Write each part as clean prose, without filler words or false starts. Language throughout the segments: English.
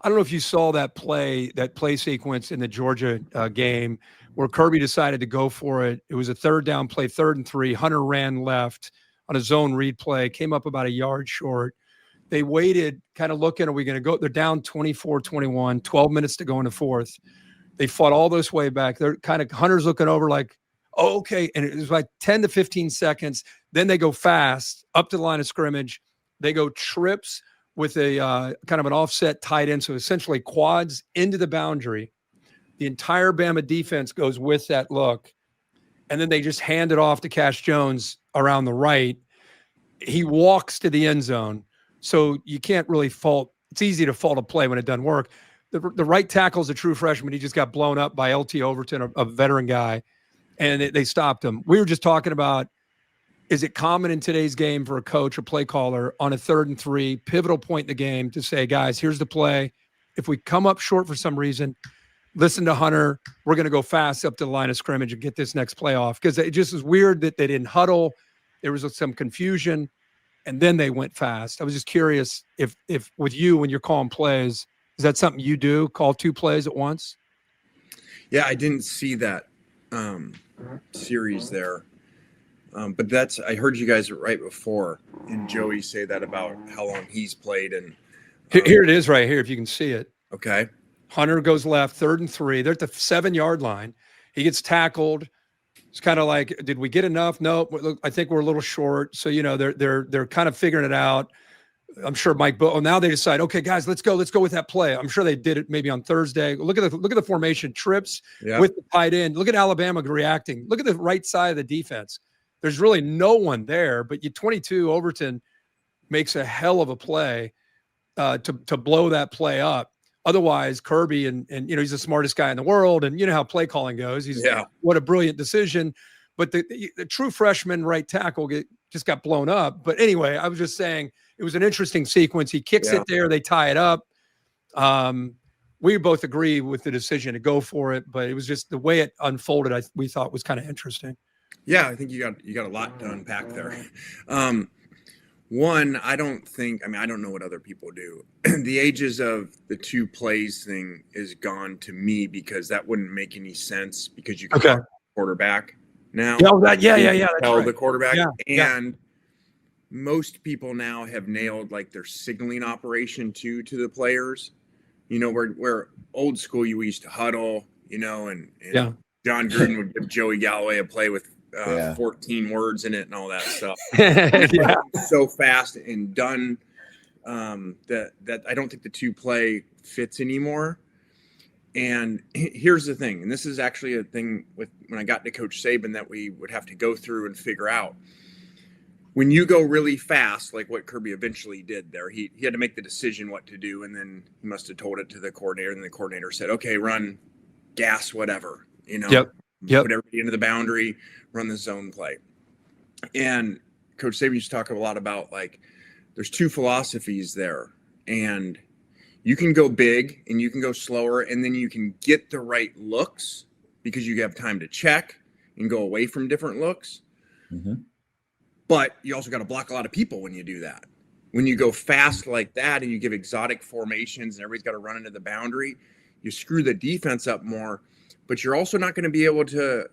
I don't know if you saw that play sequence in the Georgia game where Kirby decided to go for it. It was a third down play, 3rd and 3. Hunter ran left on a zone read play, came up about a yard short. They waited, kind of looking, are we going to go? They're down 24-21, 12 minutes to go in the fourth. They fought all this way back. They're kind of, Hunter's looking over like, oh, okay. And it was like 10 to 15 seconds. Then they go fast up to the line of scrimmage. They go trips with a kind of an offset tight end. So essentially quads into the boundary. The entire Bama defense goes with that look. And then they just hand it off to Cash Jones around the right. He walks to the end zone. So you can't really fault. It's easy to fault a play when it doesn't work. The right tackle is a true freshman. He just got blown up by LT Overton, a veteran guy, and they stopped him. We were just talking about, is it common in today's game for a coach or play caller on a 3rd and 3, pivotal point in the game to say, guys, here's the play. If we come up short for some reason, listen to Hunter. We're going to go fast up to the line of scrimmage and get this next play off. Because it just is weird that they didn't huddle. There was some confusion, and then they went fast. I was just curious if with you, when you're calling plays, is that something you do, call 2 plays at once? Yeah, I didn't see that series there. But I heard you guys right before, and Joey say that about how long he's played. And here it is right here, if you can see it. Okay. Hunter goes left, 3rd and 3. They're at the 7-yard line. He gets tackled. It's kind of like, did we get enough? No, I think we're a little short. So, they're kind of figuring it out. I'm sure now they decide, okay, guys, let's go with that play. I'm sure they did it maybe on Thursday. Look at the formation, trips with the tight end. Look at Alabama reacting. Look at the right side of the defense. There's really no one there, but 22 Overton makes a hell of a play to blow that play up. Otherwise, Kirby and he's the smartest guy in the world, and you know how play calling goes. What a brilliant decision. But the true freshman right tackle just got blown up. But anyway, I was just saying it was an interesting sequence. He kicks it there, they tie it up. We both agree with the decision to go for it, but it was just the way it unfolded. We thought was kind of interesting. Yeah, I think you got a lot to unpack there. One, I don't know what other people do. The ages of the 2 plays thing is gone to me because that wouldn't make any sense because you can call the quarterback now. Tell right. The quarterback. And most people now have nailed like their signaling operation to the players. Where old school we used to huddle, and John Gruden would give Joey Galloway a play with 14 words in it and all that stuff. So fast and done that I don't think the 2 play fits anymore. And here's the thing, and this is actually a thing with when I got to Coach Saban that we would have to go through and figure out. When you go really fast, like what Kirby eventually did there, he had to make the decision what to do, and then he must have told it to the coordinator, and the coordinator said, okay, run, gas, whatever, Yep. Put everybody into the boundary, run the zone play. And Coach Saban used to talk a lot about, like, there's 2 philosophies there, and you can go big and you can go slower, and then you can get the right looks because you have time to check and go away from different looks. Mm-hmm. But you also got to block a lot of people when you do that. When you go fast like that and you give exotic formations and everybody's got to run into the boundary, you screw the defense up more, but you're also not going to be able to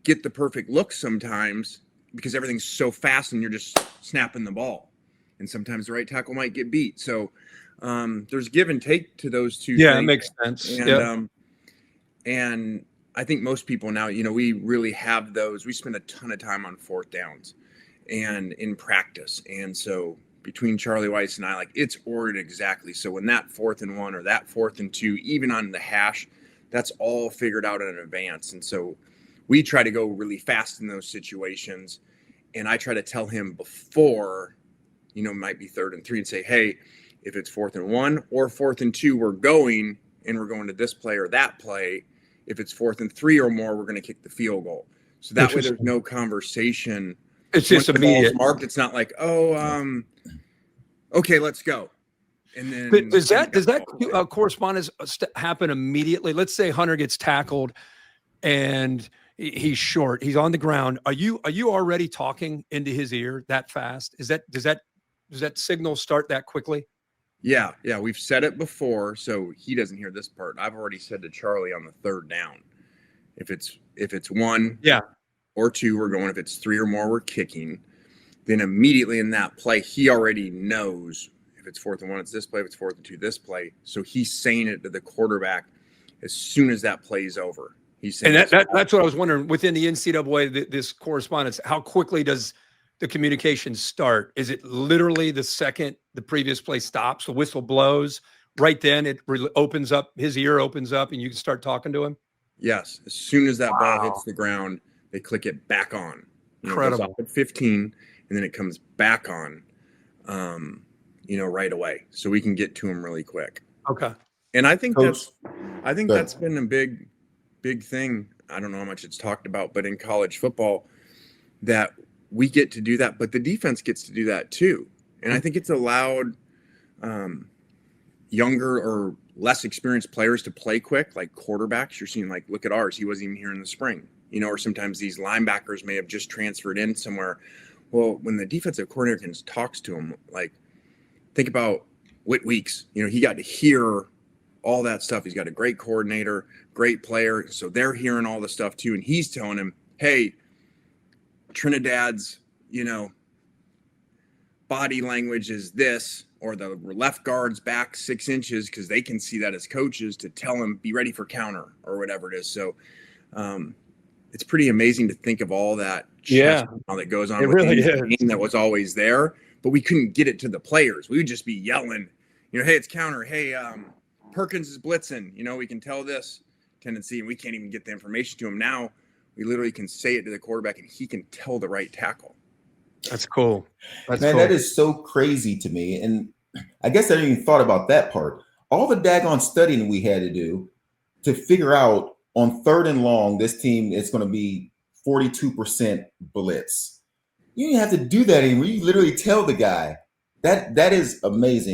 get the perfect look sometimes because everything's so fast and you're just snapping the ball. And sometimes the right tackle might get beat. So there's give and take to those 2 things. Yeah, it makes sense. And I think most people now, we really have those. We spend a ton of time on 4th downs and in practice. And so between Charlie Weiss and I, like, it's ordered exactly. So when that 4th and 1 or that 4th and 2, even on the hash, that's all figured out in advance. And so we try to go really fast in those situations. And I try to tell him before, it might be 3rd and 3 and say, hey, if it's 4th and 1 or 4th and 2, we're going to this play or that play. If it's 4th and 3 or more, we're going to kick the field goal. So that way there's no conversation. It's just immediate. Marked. It's not like, okay, let's go. And then does that correspondence happen immediately? Let's say Hunter gets tackled and he's short. He's on the ground. Are you already talking into his ear that fast? Does that signal start that quickly? Yeah, we've said it before, so he doesn't hear this part. I've already said to Charlie on the third down, if it's one or two, we're going. If it's three or more, we're kicking. Then immediately in that play, he already knows if it's 4th and 1, it's this play. If it's 4th and 2, this play. So he's saying it to the quarterback as soon as that play's over. He's saying, and that's what I was wondering within the NCAA, this correspondence, how quickly does the communication start? Is it literally the second the previous play stops, the whistle blows, right then it opens up, his ear opens up, and you can start talking to him? Yes. As soon as that ball hits the ground, they click it back on. Incredible. It goes off at 15, and then it comes back on, right away. So we can get to him really quick. Okay. And I think that's been a big thing. I don't know how much it's talked about, but in college football, that we get to do that, but the defense gets to do that too. And I think it's allowed younger or less experienced players to play quick, like quarterbacks. You're seeing, like, look at ours. He wasn't even here in the spring, or sometimes these linebackers may have just transferred in somewhere. Well, when the defensive coordinator talks to him, like, think about Whit Weeks. He got to hear all that stuff. He's got a great coordinator, great player. So they're hearing all the stuff too. And he's telling him, hey, Trinidad's, body language is this, or the left guard's back 6 inches, because they can see that as coaches to tell him, be ready for counter or whatever it is. So it's pretty amazing to think of all that that goes on. It really is. Game that was always there, but we couldn't get it to the players. We would just be yelling, hey, it's counter. Hey, Perkins is blitzing. We can tell this tendency, and we can't even get the information to him. Now we literally can say it to the quarterback, and he can tell the right tackle. That's cool. That is so crazy to me. And I guess I didn't even thought about that part. All the daggone studying we had to do to figure out on 3rd and long, this team is going to be 42% blitz. You didn't have to do that anymore. You literally tell the guy. That is amazing.